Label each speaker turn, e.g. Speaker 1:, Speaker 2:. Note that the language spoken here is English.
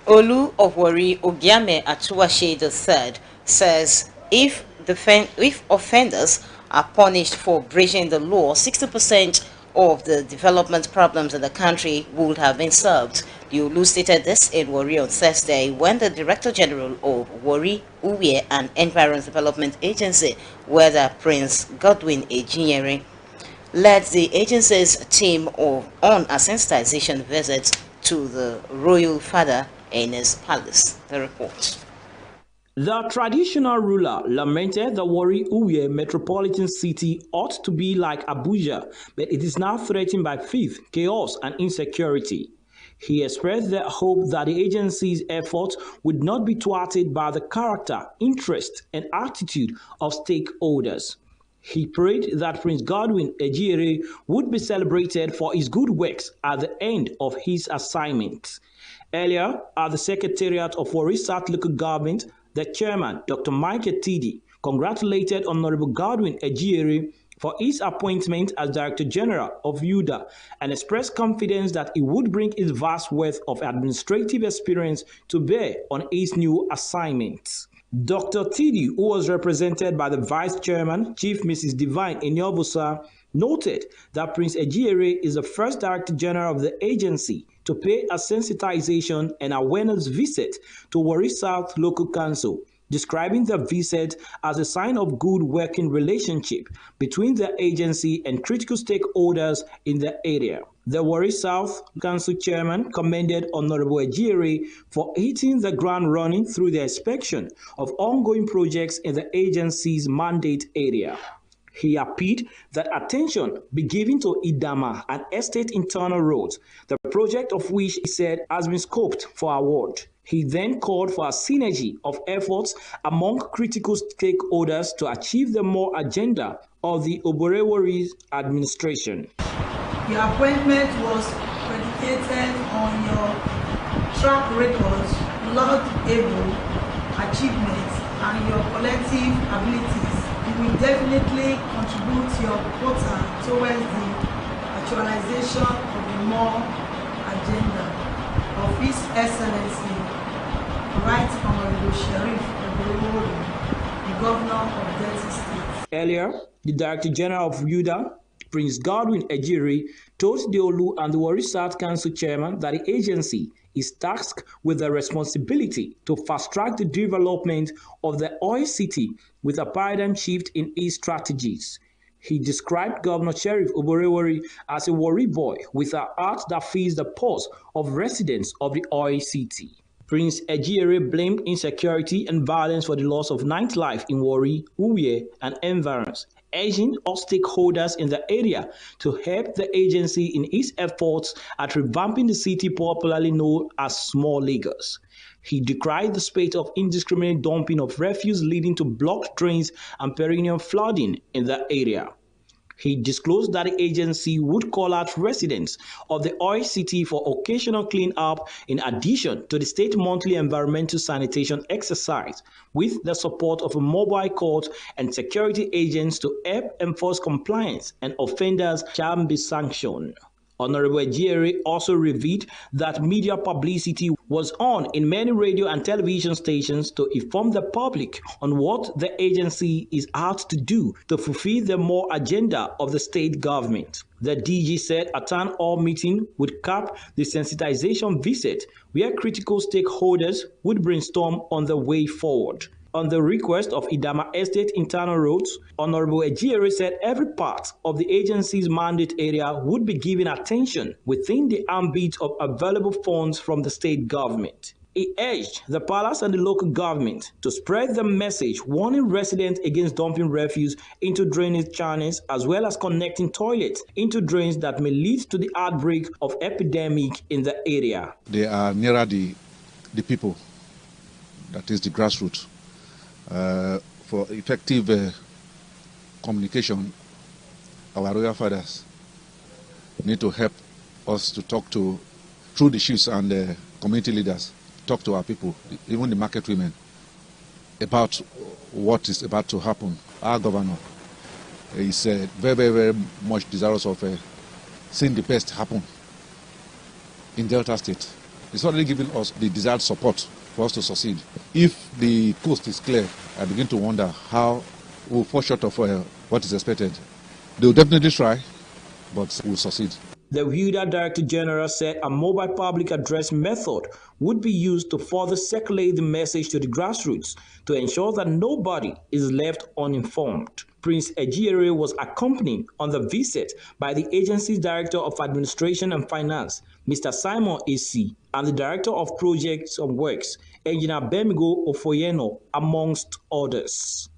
Speaker 1: Olu of Warri Ogiame Atuwashe III says if offenders are punished for breaching the law, 60% of the development problems in the country would have been solved. The Olu stated this in Warri on Thursday when the Director General of Warri, WUEDA and Environment Development Agency, WUEDA, Prince Godwin Ejinyere, led the agency's team on a sensitization visit to the royal father in his palace. The report.
Speaker 2: The traditional ruler lamented the Warri Uwe metropolitan city ought to be like Abuja, but it is now threatened by theft, chaos, and insecurity. He expressed the hope that the agency's efforts would not be thwarted by the character, interest, and attitude of stakeholders. He prayed that Prince Godwin Ejinyere would be celebrated for his good works at the end of his assignment. Earlier, at the Secretariat of Warri South Local Government, the chairman, Dr. Michael Tidi, congratulated Honorable Godwin Ejinyere for his appointment as Director General of WUEDA and expressed confidence that he would bring his vast wealth of administrative experience to bear on his new assignments. Dr. Tidi, who was represented by the Vice Chairman, Chief Mrs. Divine Enyobusa, noted that Prince Ejinyere is the first Director General of the agency to pay a sensitization and awareness visit to Warri South Local Council, describing the visit as a sign of good working relationship between the agency and critical stakeholders in the area. The Warri South Council Chairman commended Honorable Ejinyere for hitting the ground running through the inspection of ongoing projects in the agency's mandate area. He appealed that attention be given to Idama and Estate Internal Roads, the project of which he said has been scoped for award. He then called for a synergy of efforts among critical stakeholders to achieve the more agenda of the OBOREVWORI'S administration.
Speaker 3: Your appointment was predicated on your track records, laudable achievements, and your collective abilities. You will definitely contribute your quota towards the actualization of the more agenda of His Excellency, Right Honorable Sheriff OBOREVWORI, the Governor of Delta State.
Speaker 2: Earlier, the Director General of WUEDA, Prince Godwin Ejinyere, told the Olu and the Warri South Council Chairman that the agency is tasked with the responsibility to fast-track the development of the oil city with a paradigm shift in its strategies. He described Governor Sheriff OBOREVWORI as a Warri boy with a heart that feels the pulse of residents of the oil city. Prince Ejinyere blamed insecurity and violence for the loss of nightlife in Warri, WUEDA, and environs, urging all stakeholders in the area to help the agency in its efforts at revamping the city popularly known as Small Lagos. He decried the spate of indiscriminate dumping of refuse leading to blocked drains and perennial flooding in the area. He disclosed that the agency would call out residents of the oil city for occasional clean-up in addition to the state monthly environmental sanitation exercise with the support of a mobile court and security agents to help enforce compliance, and offenders shall be sanctioned. Honorable Ejinyere also revealed that media publicity was on in many radio and television stations to inform the public on what the agency is out to do to fulfill the more agenda of the state government. The DG said a town hall meeting would cap the sensitization visit where critical stakeholders would brainstorm on the way forward. On the request of Idama Estate Internal Roads, Honorable Ejinyere said every part of the agency's mandate area would be given attention within the ambit of available funds from the state government. He urged the palace and the local government to spread the message warning residents against dumping refuse into drainage channels as well as connecting toilets into drains that may lead to the outbreak of epidemic in the area.
Speaker 4: They are nearer the people, that is the grassroots. For effective communication, our royal fathers need to help us to talk to, through the chiefs and community leaders, talk to our people, even the market women, about what is about to happen. Our governor is very, very much desirous of seeing the best happen in Delta State. it's already given us the desired support for us to succeed. If the coast is clear, I begin to wonder how we'll fall short of what is expected. They'll definitely try, but we'll succeed.
Speaker 2: The WUEDA Director General said a mobile public address method would be used to further circulate the message to the grassroots to ensure that nobody is left uninformed. Prince Ejire was accompanied on the visit by the agency's Director of Administration and Finance, Mr. Simon A.C., and the Director of Projects and Works, Engineer Bemigo Ofoyeno, amongst others.